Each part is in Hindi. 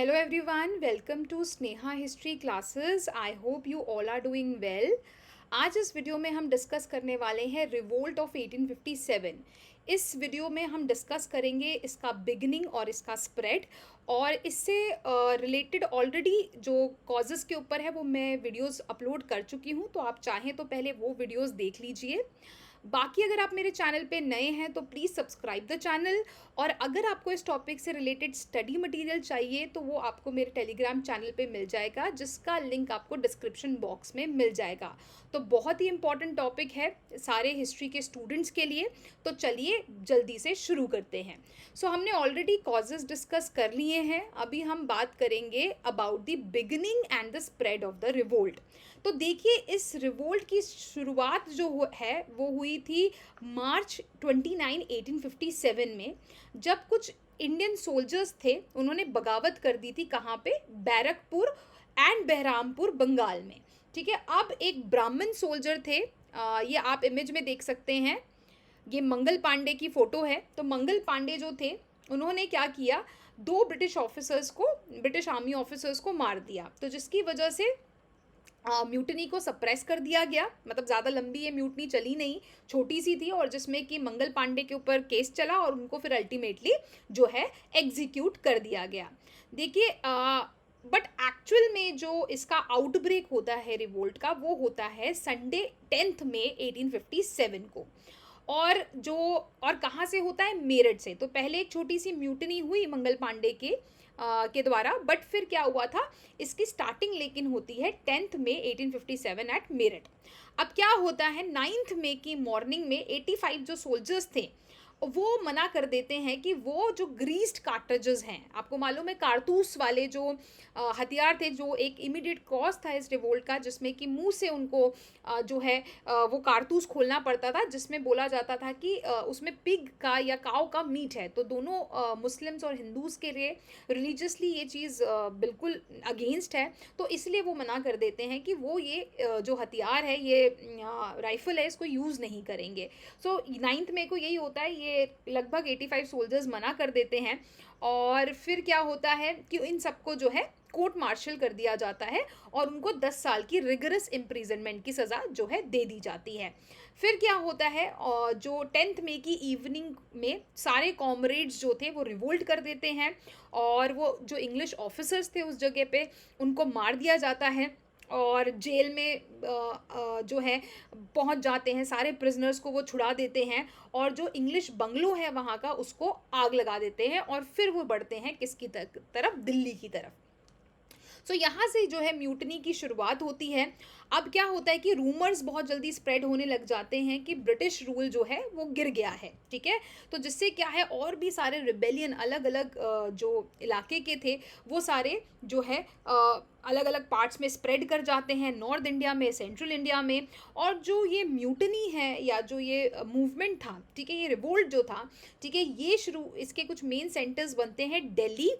Hello everyone, welcome to Sneha history classes. I hope you all are doing well. आज इस वीडियो में हम डिस्कस करने वाले हैं रिवोल्ट ऑफ 1857. इस वीडियो में हम डिस्कस करेंगे इसका बिगिनिंग और इसका स्प्रेड, और इससे रिलेटेड ऑलरेडी जो कॉजेज़ के ऊपर है वो मैं वीडियोस अपलोड कर चुकी हूँ, तो आप चाहें तो पहले वो वीडियोस देख लीजिए. बाकी अगर आप मेरे चैनल पे नए हैं तो प्लीज़ सब्सक्राइब द चैनल, और अगर आपको इस टॉपिक से रिलेटेड स्टडी मटेरियल चाहिए तो वो आपको मेरे टेलीग्राम चैनल पे मिल जाएगा, जिसका लिंक आपको डिस्क्रिप्शन बॉक्स में मिल जाएगा. तो बहुत ही इंपॉर्टेंट टॉपिक है सारे हिस्ट्री के स्टूडेंट्स के लिए. तो चलिए जल्दी से शुरू करते हैं. सो हमने ऑलरेडी कॉजेज़ डिस्कस कर लिए हैं. अभी हम बात करेंगे about the beginning and the spread of the revolt. तो देखिए, इस रिवोल्ट की शुरुआत जो है वो हुई थी मार्च 29, 1857 में, जब कुछ इंडियन सोल्जर्स थे, उन्होंने बगावत कर दी थी. कहाँ पे? बैरकपुर एंड बहरामपुर, बंगाल में. ठीक है. अब एक ब्राह्मण सोल्जर थे, ये आप इमेज में देख सकते हैं. ये मंगल पांडे की फ़ोटो है. तो मंगल पांडे जो थे, उन्होंने क्या किया, दो ब्रिटिश आर्मी ऑफिसर्स को मार दिया. तो जिसकी वजह से म्यूटनी को सप्रेस कर दिया गया. मतलब ज़्यादा लंबी ये म्यूटनी चली नहीं, छोटी सी थी, और जिसमें कि मंगल पांडे के ऊपर केस चला और उनको फिर अल्टीमेटली जो है एग्जीक्यूट कर दिया गया. देखिए, बट एक्चुअल में जो इसका आउटब्रेक होता है रिवोल्ट का, वो होता है संडे 10 मई 1857 को. और कहाँ से होता है? मेरठ से. तो पहले एक छोटी सी म्यूटनी हुई मंगल पांडे के द्वारा, बट फिर क्या हुआ था, इसकी स्टार्टिंग लेकिन होती है 10 मई 1857 एट मेरठ. अब क्या होता है, 9 मई की मॉर्निंग में 85 जो सोल्जर्स थे वो मना कर देते हैं कि वो जो ग्रीस्ड कार्ट्रिजेस हैं, आपको मालूम है कारतूस वाले जो हथियार थे, जो एक इमीडिएट कॉज था इस रिवोल्ट का, जिसमें कि मुंह से उनको जो है वो कारतूस खोलना पड़ता था, जिसमें बोला जाता था कि उसमें पिग का या काऊ का मीट है. तो दोनों मुस्लिम्स और हिंदूज़ के लिए रिलीजियसली ये चीज़ बिल्कुल अगेंस्ट है. तो इसलिए वो मना कर देते हैं कि वो ये जो हथियार है, ये राइफ़ल है, इसको यूज़ नहीं करेंगे. सो 9 मई को यही होता है, ये लगभग 85 सोल्जर्स मना कर देते हैं. और फिर क्या होता है कि इन सबको जो है कोर्ट मार्शल कर दिया जाता है, और उनको 10 साल की रिगरस इम्प्रिजनमेंट की सज़ा जो है दे दी जाती है. फिर क्या होता है, जो 10 मई की इवनिंग में सारे कॉमरेड्स जो थे वो रिवोल्ट कर देते हैं, और वो जो इंग्लिश ऑफिसर्स थे उस जगह पे, उनको मार दिया जाता है, और जेल में जो है पहुंच जाते हैं. सारे प्रिजनर्स को वो छुड़ा देते हैं, और जो इंग्लिश बंगलो है वहाँ का, उसको आग लगा देते हैं, और फिर वो बढ़ते हैं किसकी तरफ? दिल्ली की तरफ. सो यहाँ से जो है म्यूटनी की शुरुआत होती है. अब क्या होता है कि रूमर्स बहुत जल्दी स्प्रेड होने लग जाते हैं कि ब्रिटिश रूल जो है वो गिर गया है. ठीक है. तो जिससे क्या है, और भी सारे रिबेलियन अलग अलग जो इलाके के थे वो सारे जो है अलग अलग पार्ट्स में स्प्रेड कर जाते हैं, नॉर्थ इंडिया में, सेंट्रल इंडिया में. और जो ये म्यूटनी है या जो ये मूवमेंट था, ठीक है, ये रिवोल्ट जो था, ठीक है, ये इसके कुछ मेन सेंटर्स बनते हैं Delhi,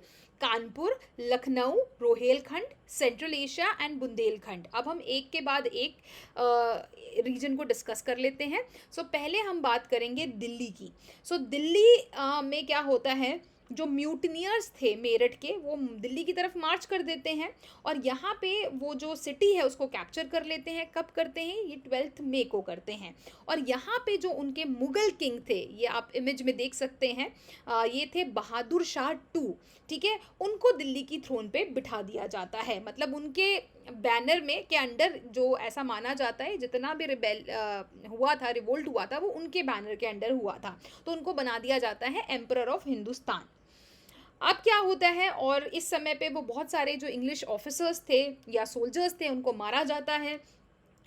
Kanpur, Lucknow, Rohilkhand, central Asia and Bundelkhand. अब हम एक के बाद एक रीजन को डिस्कस कर लेते हैं. सो पहले हम बात करेंगे दिल्ली की. सो दिल्ली में क्या होता है, जो म्यूटनियर्स थे मेरठ के, वो दिल्ली की तरफ मार्च कर देते हैं, और यहाँ पे वो जो सिटी है उसको कैप्चर कर लेते हैं. कब करते हैं? ये 12 मई को करते हैं. और यहाँ पे जो उनके मुगल किंग थे, ये आप इमेज में देख सकते हैं, ये थे बहादुर शाह 2. ठीक है. उनको दिल्ली की थ्रोन पे बिठा दिया जाता है. मतलब उनके बैनर में के अंडर, जो ऐसा माना जाता है जितना भी हुआ था, रिवोल्ट हुआ था, वो उनके बैनर के अंडर हुआ था. तो उनको बना दिया जाता है एम्परर ऑफ हिंदुस्तान. अब क्या होता है, और इस समय पे वो बहुत सारे जो इंग्लिश ऑफिसर्स थे या सोल्जर्स थे उनको मारा जाता है.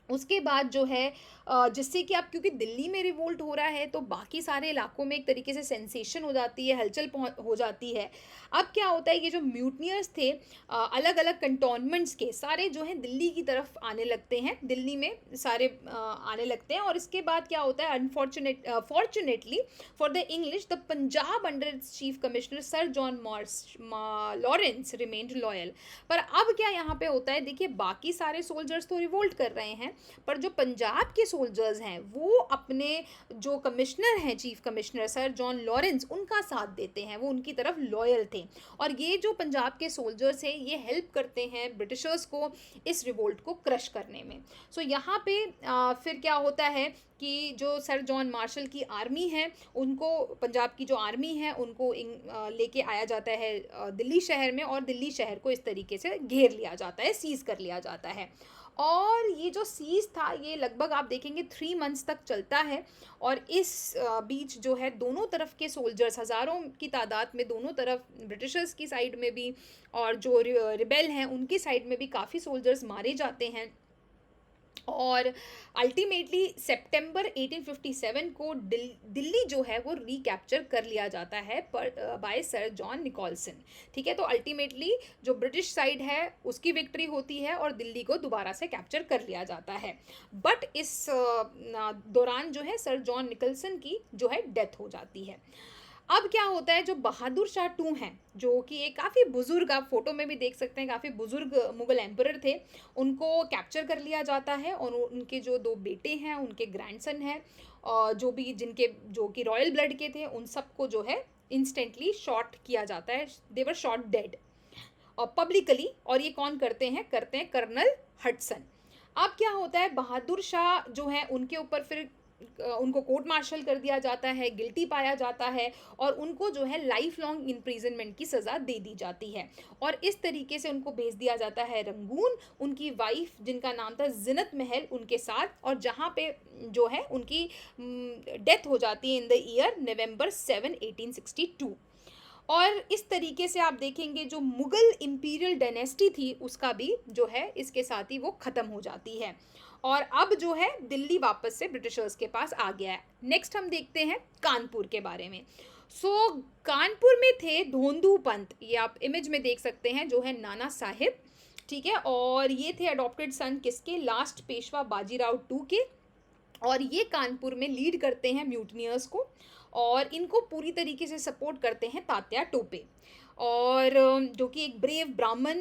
उसके बाद जो है जिससे कि अब क्योंकि दिल्ली में रिवोल्ट हो रहा है, तो बाकी सारे इलाकों में एक तरीके से सेंसेशन हो जाती है, हलचल हो जाती है. अब क्या होता है, ये जो म्यूटनियर्स थे अलग अलग कंटोनमेंट्स के, सारे जो हैं दिल्ली की तरफ आने लगते हैं, दिल्ली में सारे आने लगते हैं. और इसके बाद क्या होता है, fortunately for the English, the Punjab under its chief commissioner sir John Lawrence remained loyal. पर अब क्या यहाँ पे होता है, देखिए, बाकी सारे सोल्जर्स तो रिवोल्ट कर रहे हैं, पर जो पंजाब के सोल्जर्स हैं वो अपने जो कमिश्नर हैं, chief commissioner sir John Lawrence, उनका साथ देते हैं, वो उनकी तरफ लॉयल थे। और ये जो पंजाब के सोल्जर्स हैं ये हेल्प करते हैं ब्रिटिशर्स को इस रिवोल्ट को क्रश करने में। सो यहाँ पे फिर क्या होता है कि जो सर जॉन मार्शल की आर्मी है, उनको, पंजाब की जो आर्मी है उनको लेके आया जाता है दिल्ली शहर में, और दिल्ली शहर को इस तरीके से घेर लिया जाता है, सीज कर लिया जाता है। और ये जो सीज था ये लगभग आप देखेंगे 3 मंथ्स तक चलता है। और इस बीच जो है दोनों तरफ के सोल्जर्स, हज़ारों की तादाद में दोनों तरफ, ब्रिटिशर्स की साइड में भी और जो रिबेल हैं उनकी साइड में भी काफ़ी सोल्जर्स मारे जाते हैं। और अल्टीमेटली सितंबर 1857 को दिल्ली जो है वो रिकैप्चर कर लिया जाता है बाय सर जॉन निकोलसन। ठीक है, तो अल्टीमेटली जो ब्रिटिश साइड है उसकी विक्ट्री होती है और दिल्ली को दोबारा से कैप्चर कर लिया जाता है। बट इस दौरान जो है सर जॉन निकोलसन की जो है डेथ हो जाती है। अब क्या होता है, जो बहादुर शाह टू हैं, जो कि एक काफ़ी बुजुर्ग, आप फोटो में भी देख सकते हैं, काफ़ी बुजुर्ग मुगल एम्परर थे, उनको कैप्चर कर लिया जाता है। और उनके जो 2 बेटे हैं, उनके ग्रैंडसन हैं, और जो भी जिनके जो कि रॉयल ब्लड के थे, उन सबको जो है इंस्टेंटली शॉट किया जाता है, दे वर शॉट डेड और पब्लिकली। और ये कौन करते हैं कर्नल हडसन। अब क्या होता है, बहादुर शाह जो है उनके ऊपर फिर उनको कोर्ट मार्शल कर दिया जाता है, गिल्टी पाया जाता है और उनको जो है लाइफ लॉन्ग इम्प्रिजनमेंट की सज़ा दे दी जाती है। और इस तरीके से उनको भेज दिया जाता है रंगून, उनकी वाइफ जिनका नाम था जिनत महल उनके साथ, और जहाँ पे जो है उनकी डेथ हो जाती है इन द ईयर नवंबर 7, 1862। और इस तरीके से आप देखेंगे जो मुग़ल इम्पीरियल डायनेस्टी थी उसका भी जो है इसके साथ ही वो ख़त्म हो जाती है। और अब जो है दिल्ली वापस से ब्रिटिशर्स के पास आ गया है। नेक्स्ट हम देखते हैं कानपुर के बारे में। कानपुर में थे धोंदू पंत, ये आप इमेज में देख सकते हैं, जो है नाना साहिब। ठीक है, और ये थे अडॉप्टेड सन किसके, लास्ट पेशवा बाजीराव टू के। और ये कानपुर में लीड करते हैं म्यूटनियर्स को, और इनको पूरी तरीके से सपोर्ट करते हैं तात्या टोपे, और जो कि एक ब्रेव ब्राह्मण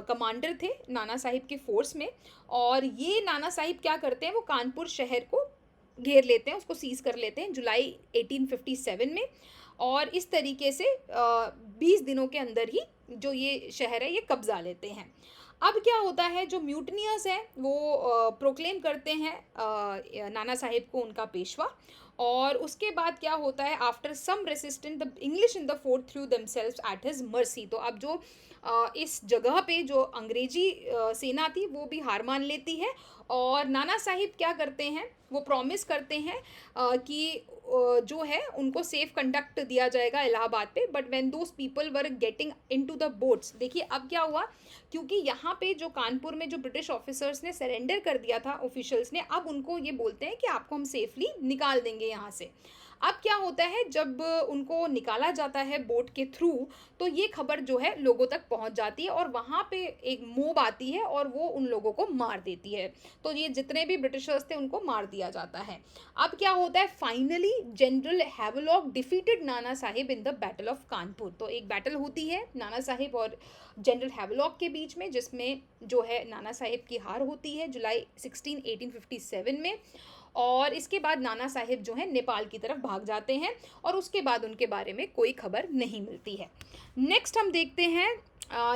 कमांडर थे नाना साहिब के फोर्स में। और ये नाना साहिब क्या करते हैं, वो कानपुर शहर को घेर लेते हैं, उसको सीज कर लेते हैं जुलाई 1857 में। और इस तरीके से 20 दिनों के अंदर ही जो ये शहर है ये कब्जा लेते हैं। अब क्या होता है, जो म्यूटनियर्स हैं वो प्रोक्लेम करते हैं नाना साहिब को उनका पेशवा। और उसके बाद क्या होता है, after some resistance the English in the fort threw themselves at his mercy. तो अब जो इस जगह पे जो अंग्रेजी सेना थी वो भी हार मान लेती है। और नाना साहिब क्या करते हैं, वो प्रॉमिस करते हैं कि जो है उनको सेफ कंडक्ट दिया जाएगा इलाहाबाद पे। But when those people were getting into the boats, देखिए अब क्या हुआ, क्योंकि यहाँ पे जो कानपुर में जो ब्रिटिश ऑफिसर्स ने सरेंडर कर दिया था ऑफिशियल्स ने, अब उनको ये बोलते हैं कि आपको हम सेफली निकाल देंगे यहाँ से। अब क्या होता है, जब उनको निकाला जाता है बोट के थ्रू, तो ये खबर जो है लोगों तक पहुंच जाती है और वहाँ पे एक मोब आती है और वो उन लोगों को मार देती है। तो ये जितने भी ब्रिटिशर्स थे उनको मार दिया जाता है। अब क्या होता है, finally general Havelock defeated Nana Sahib in the battle of Kanpur. तो एक बैटल होती है नाना साहिब और जनरल हैवलॉक के बीच में, जिसमें जो है नाना साहिब की हार होती है जुलाई 16, 1857 में। और इसके बाद नाना साहिब जो है नेपाल की तरफ भाग जाते हैं और उसके बाद उनके बारे में कोई खबर नहीं मिलती है। नेक्स्ट हम देखते हैं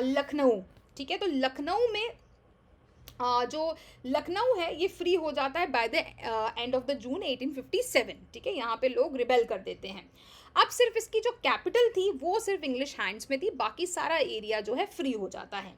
लखनऊ। ठीक है, तो लखनऊ में जो लखनऊ है ये फ्री हो जाता है by the end of the June 1857। ठीक है, यहाँ पे लोग रिबेल कर देते हैं। अब सिर्फ इसकी जो कैपिटल थी वो सिर्फ इंग्लिश हैंड्स में थी, बाकी सारा एरिया जो है फ्री हो जाता है।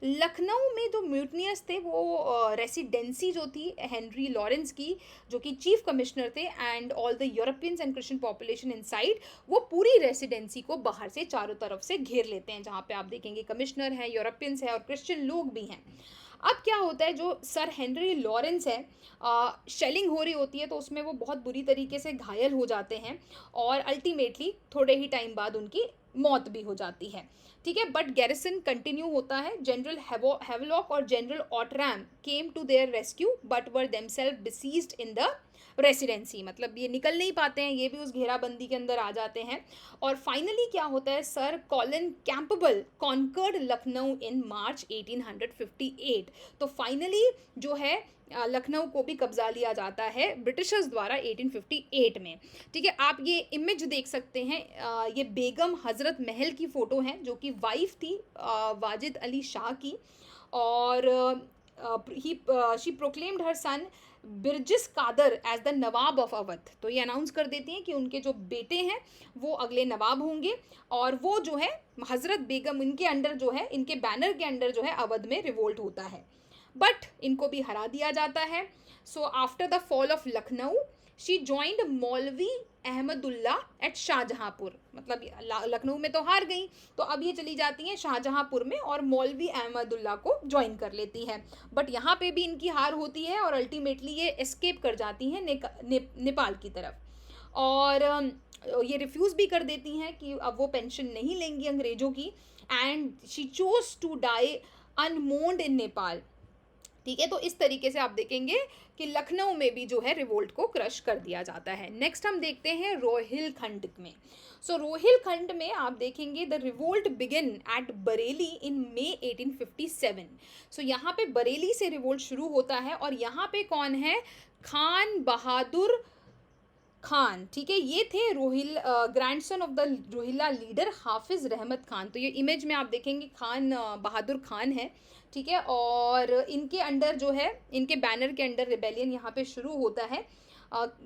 लखनऊ में जो म्यूटनियर्स थे वो रेसिडेंसी जो थी हेनरी लॉरेंस की, जो कि चीफ कमिश्नर थे, and all the Europeans and Christian population inside, वो पूरी रेसिडेंसी को बाहर से चारों तरफ से घेर लेते हैं, जहाँ पे आप देखेंगे कमिश्नर हैं, यूरोपियंस हैं और क्रिश्चियन लोग भी हैं। अब क्या होता है, जो सर हेनरी लॉरेंस है, शेलिंग हो रही होती है तो उसमें वो बहुत बुरी तरीके से घायल हो जाते हैं और अल्टीमेटली थोड़े ही टाइम बाद उनकी मौत भी हो जाती है। ठीक है, बट गैरिसन कंटिन्यू होता है। जनरल हैवलॉक और general Outram came to their rescue but were themselves besieged in the residency, मतलब ये निकल नहीं पाते हैं, ये भी उस घेराबंदी के अंदर आ जाते हैं। और फाइनली क्या होता है, sir Colin Campbell conquered Lucknow in March 1858। तो फाइनली जो है लखनऊ को भी कब्जा लिया जाता है ब्रिटिशर्स द्वारा 1858 में। ठीक है, आप ये इमेज देख सकते हैं, ये बेगम हजरत महल की फ़ोटो है जो कि वाइफ थी वाजिद अली शाह की। और he she proclaimed her son Birjis Qadr as the nawab of Awadh. तो ये अनाउंस कर देती हैं कि उनके जो बेटे हैं वो अगले नवाब होंगे, और वो जो है हजरत बेगम, इनके अंडर जो है, इनके बैनर के अंडर जो है अवध में रिवोल्ट होता है, बट इनको भी हरा दिया जाता है। So after the fall of Lucknow she joined मौलवी अहमदुल्ला एट शाहजहाँपुर, मतलब लखनऊ में तो हार गई, तो अब ये चली जाती हैं शाहजहाँपुर में और मौलवी अहमदुल्ला को ज्वाइन कर लेती हैं। बट यहाँ पे भी इनकी हार होती है और अल्टीमेटली ये एस्केप कर जाती हैं नेपाल की तरफ। और ये रिफ्यूज़ भी कर देती हैं कि अब वो पेंशन नहीं लेंगी अंग्रेज़ों की, and she chose to die unmourned in Nepal. ठीक है, तो इस तरीके से आप देखेंगे कि लखनऊ में भी जो है रिवोल्ट को क्रश कर दिया जाता है। नेक्स्ट हम देखते हैं रोहिलखंड में। सो रोहिलखंड में आप देखेंगे the revolt begin at Bareilly in May 1857। So यहाँ पे बरेली से रिवोल्ट शुरू होता है, और यहाँ पे कौन है, खान बहादुर खान। ठीक है, ये थे grandson of the Rohilla leader Hafiz Rahmat Khan. तो ये इमेज में आप देखेंगे खान बहादुर खान है। ठीक है, और इनके अंडर जो है, इनके बैनर के अंडर रिबेलियन यहाँ पे शुरू होता है।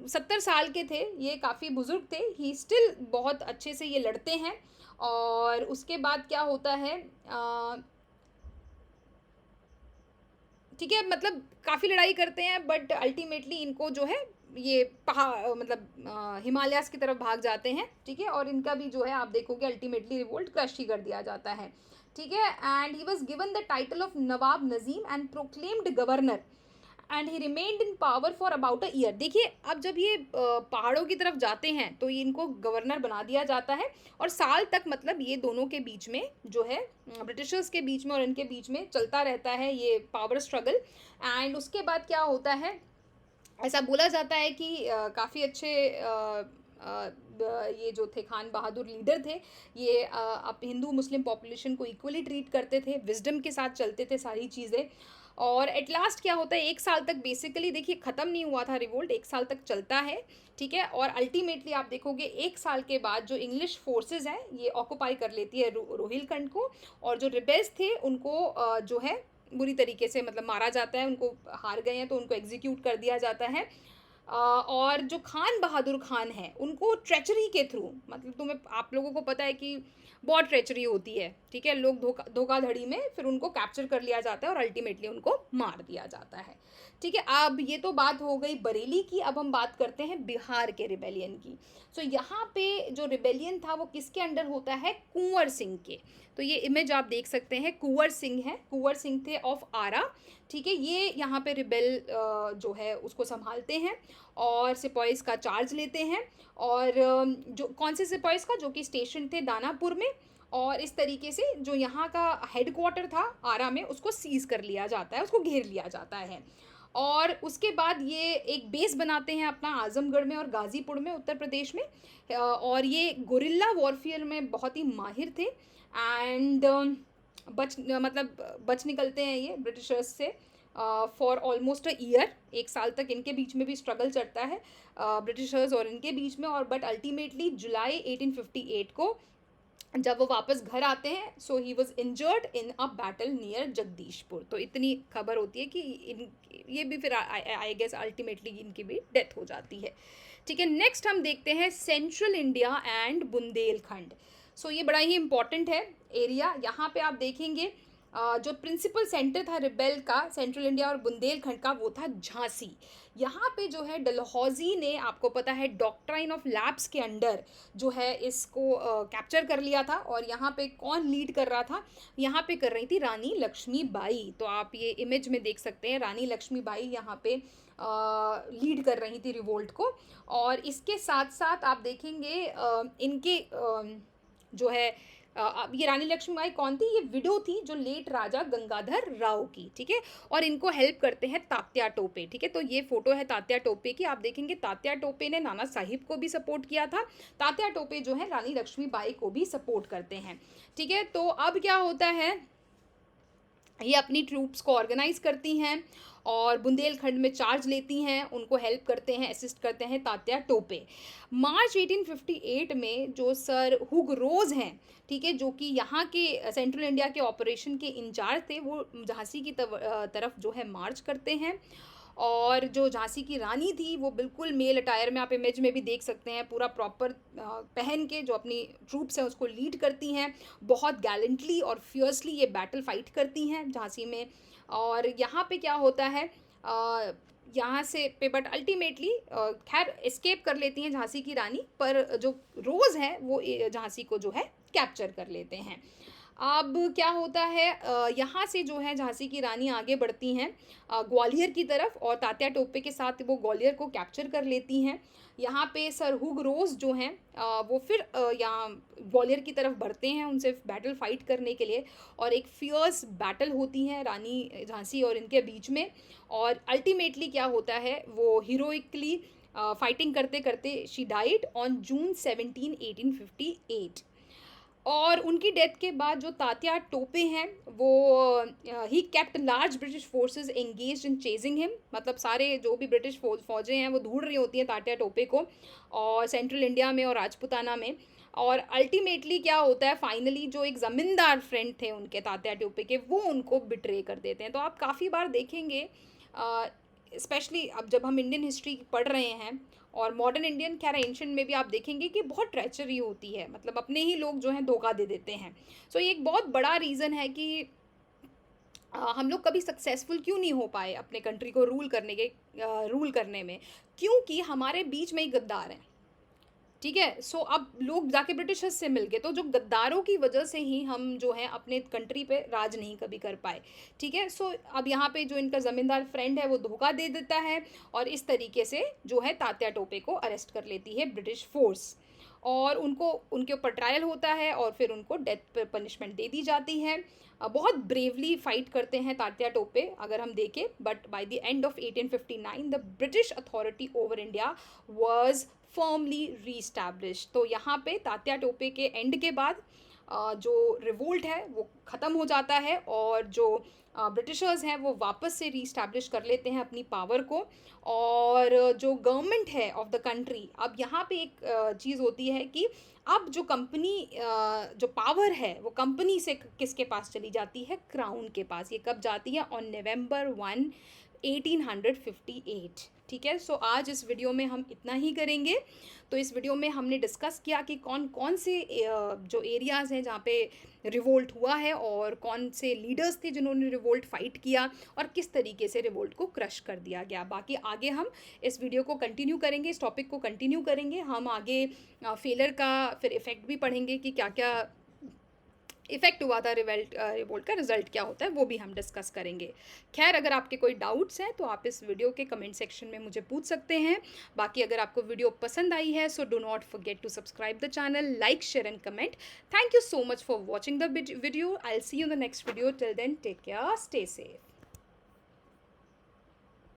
70 साल के थे ये, काफ़ी बुजुर्ग थे, ही स्टिल बहुत अच्छे से ये लड़ते हैं। और उसके बाद क्या होता है, ठीक है, मतलब काफ़ी लड़ाई करते हैं, बट अल्टीमेटली इनको जो है ये पहाड़, मतलब हिमालयास की तरफ भाग जाते हैं। ठीक है, और इनका भी जो है आप देखोगे अल्टीमेटली रिवोल्ट क्रश ही कर दिया जाता है। ठीक है, and he was given the title of Nawab Nazim and proclaimed governor, and he remained in power for about a year. देखिए, अब जब ये पहाड़ों की तरफ जाते हैं तो इनको गवर्नर बना दिया जाता है, और साल तक, मतलब ये दोनों के बीच में जो है, ब्रिटिशर्स के बीच में और इनके बीच में चलता रहता है ये पावर स्ट्रगल। एंड उसके बाद क्या होता है, ऐसा बोला जाता है कि काफ़ी अच्छे ये जो थे खान बहादुर लीडर थे, ये अब हिंदू मुस्लिम पॉपुलेशन को इक्वली ट्रीट करते थे, विजडम के साथ चलते थे सारी चीज़ें। और एट लास्ट क्या होता है, 1 साल तक बेसिकली, देखिए ख़त्म नहीं हुआ था रिवोल्ट, 1 साल तक चलता है। ठीक है, और अल्टीमेटली आप देखोगे 1 साल के बाद जो इंग्लिश फोर्सेस हैं ये ऑक्यूपाई कर लेती है रोहिलखंड को, और जो रिबेल्स थे उनको जो है बुरी तरीके से, मतलब मारा जाता है, उनको हार गए हैं तो उनको एग्जीक्यूट कर दिया जाता है। और जो खान बहादुर खान है उनको ट्रेचरी के थ्रू, मतलब तुम्हें, आप लोगों को पता है कि बहुत ट्रेचरी होती है। ठीक है, लोग धोखाधड़ी में फिर उनको कैप्चर कर लिया जाता है और अल्टीमेटली उनको मार दिया जाता है। ठीक है, अब ये तो बात हो गई बरेली की, अब हम बात करते हैं बिहार के रिबेलियन की। सो यहाँ पे जो रिबेलियन था वो किसके अंडर होता है, कुंवर सिंह के। तो ये इमेज आप देख सकते हैं, कुंवर सिंह है, कुंवर सिंह थे ऑफ आरा। ठीक है, ये यहाँ पे रिबेल जो है उसको संभालते हैं और सिपाहीज का चार्ज लेते हैं, और जो कौन से सिपाहीज का, जो कि स्टेशन थे दानापुर में, और इस तरीके से जो यहाँ का हेडक्वार्टर था आरा में उसको सीज कर लिया जाता है, उसको घेर लिया जाता है। और उसके बाद ये एक बेस बनाते हैं अपना आजमगढ़ में और गाज़ीपुर में, उत्तर प्रदेश में, और ये गोरिल्ला वॉरफेयर में बहुत ही माहिर थे। एंड बच निकलते हैं ये ब्रिटिशर्स से फॉर ऑलमोस्ट अ ईयर। 1 साल तक इनके बीच में भी स्ट्रगल चलता है ब्रिटिशर्स और इनके बीच में, और बट अल्टीमेटली जुलाई 1858 को जब वो वापस घर आते हैं, so he was injured in a battle near Jagdishpur. तो इतनी खबर होती है कि ये भी फिर आई गेस अल्टीमेटली इनकी भी डेथ हो जाती है। ठीक है, नेक्स्ट हम देखते हैं सेंट्रल इंडिया एंड बुंदेलखंड। सो ये बड़ा ही इंपॉर्टेंट है एरिया। यहाँ पे आप देखेंगे जो प्रिंसिपल सेंटर था रिबेल का सेंट्रल इंडिया और बुंदेलखंड का, वो था झांसी। यहाँ पे जो है डलहौजी ने, आपको पता है, डॉक्ट्राइन ऑफ लैप्स के अंडर जो है इसको कैप्चर कर लिया था। और यहाँ पे कौन लीड कर रहा था, यहाँ पे कर रही थी रानी लक्ष्मीबाई। तो आप ये इमेज में देख सकते हैं, रानी लक्ष्मीबाई यहाँ पे लीड कर रही थी रिवोल्ट को। और इसके साथ साथ आप देखेंगे इनके जो है अब ये रानी लक्ष्मीबाई कौन थी? ये विडो थी जो लेट राजा गंगाधर राव की, ठीक है। और इनको हेल्प करते हैं तात्या टोपे, ठीक है। तो ये फोटो है तात्या टोपे की। आप देखेंगे तात्या टोपे ने नाना साहिब को भी सपोर्ट किया था, तात्या टोपे जो है रानी लक्ष्मीबाई को भी सपोर्ट करते हैं, ठीक है। तो अब क्या होता है, ये अपनी ट्रूप्स को ऑर्गेनाइज करती हैं और बुंदेलखंड में चार्ज लेती हैं, उनको हेल्प करते हैं, असिस्ट करते हैं तात्या टोपे। मार्च 1858 में जो सर हुग रोज हैं, ठीक है, जो कि यहाँ के सेंट्रल इंडिया के ऑपरेशन के इंचार्ज थे, वो झांसी की तरफ जो है मार्च करते हैं। और जो झांसी की रानी थी वो बिल्कुल मेल अटायर में, आप इमेज में भी देख सकते हैं, पूरा प्रॉपर पहन के जो अपनी ट्रूप्स हैं उसको लीड करती हैं। बहुत गैलेंटली और फियर्सली ये बैटल फाइट करती हैं झांसी में। और यहाँ पे क्या होता है, यहाँ से पे बट अल्टीमेटली खैर एस्केप कर लेती हैं झांसी की रानी, पर जो रोज़ है वो झांसी को जो है कैप्चर कर लेते हैं। अब क्या होता है, यहाँ से जो है झांसी की रानी आगे बढ़ती हैं ग्वालियर की तरफ, और तात्या टोपे के साथ वो ग्वालियर को कैप्चर कर लेती हैं। यहाँ पे सर हुग रोज जो हैं वो फिर यहाँ ग्वालियर की तरफ बढ़ते हैं उनसे बैटल फाइट करने के लिए, और एक फियर्स बैटल होती है रानी झांसी और इनके बीच में। और अल्टीमेटली क्या होता है, वो हीरोइकली फाइटिंग करते करते शी डाइड ऑन जून 17, 1858। और उनकी डेथ के बाद जो तात्या टोपे हैं वो he kept large British forces engaged in chasing him, मतलब सारे जो भी ब्रिटिश फौजें हैं वो ढूंढ रही होती हैं तात्या टोपे को, और सेंट्रल इंडिया में और राजपुताना में। और अल्टीमेटली क्या होता है, फाइनली जो एक ज़मींदार फ्रेंड थे उनके तात्या टोपे के, वो उनको बिट्रे कर देते हैं। तो आप काफ़ी बार देखेंगे, स्पेशली अब जब हम इंडियन हिस्ट्री पढ़ रहे हैं और मॉडर्न इंडियन खैर एंशंट में भी आप देखेंगे कि बहुत ट्रेचरी होती है, मतलब अपने ही लोग जो हैं धोखा दे देते हैं। सो ये एक बहुत बड़ा रीज़न है कि हम लोग कभी सक्सेसफुल क्यों नहीं हो पाए अपने कंट्री को रूल करने में, क्योंकि हमारे बीच में ही गद्दार हैं, ठीक है। सो अब लोग जाके ब्रिटिशर्स से मिल गए, तो जो गद्दारों की वजह से ही हम जो है अपने कंट्री पे राज नहीं कभी कर पाए, ठीक है। सो अब यहाँ पे जो इनका ज़मींदार फ्रेंड है वो धोखा दे देता है, और इस तरीके से जो है तात्या टोपे को अरेस्ट कर लेती है ब्रिटिश फोर्स, और उनको उनके ऊपर ट्रायल होता है और फिर उनको डेथ पनिशमेंट दे दी जाती है। बहुत ब्रेवली फाइट करते हैं तात्या टोपे अगर हम देखें, but by the end of 1859 the British authority over India was firmly re-establish. तो यहाँ पे तात्या टोपे के एंड के बाद जो रिवोल्ट है वो ख़त्म हो जाता है, और जो ब्रिटिशर्स हैं वो वापस से रीस्टैब्लिश कर लेते हैं अपनी पावर को। और जो गवर्नमेंट है ऑफ द कंट्री, अब यहाँ पे एक चीज़ होती है कि अब जो कंपनी जो पावर है वो कंपनी से किसके पास चली जाती है, क्राउन के पास। ये कब जाती है, ऑन नवंबर 1, 1858, ठीक है। सो आज इस वीडियो में हम इतना ही करेंगे। तो इस वीडियो में हमने डिस्कस किया कि कौन कौन से जो एरियाज़ हैं जहाँ पे रिवोल्ट हुआ है, और कौन से लीडर्स थे जिन्होंने रिवोल्ट फाइट किया, और किस तरीके से रिवोल्ट को क्रश कर दिया गया। बाकी आगे हम इस वीडियो को कंटिन्यू करेंगे, इस टॉपिक को कंटिन्यू करेंगे। हम आगे फेलर का फिर इफ़ेक्ट भी पढ़ेंगे कि क्या क्या इफ़ेक्ट हुआ था रिवोल्ट का, रिजल्ट क्या होता है वो भी हम डिस्कस करेंगे। खैर अगर आपके कोई डाउट्स हैं तो आप इस वीडियो के कमेंट सेक्शन में मुझे पूछ सकते हैं। बाकी अगर आपको वीडियो पसंद आई है so do not forget to subscribe the channel, like, share and comment. Thank you so much for watching the video. I will see you in the next video. Till then take care, stay safe.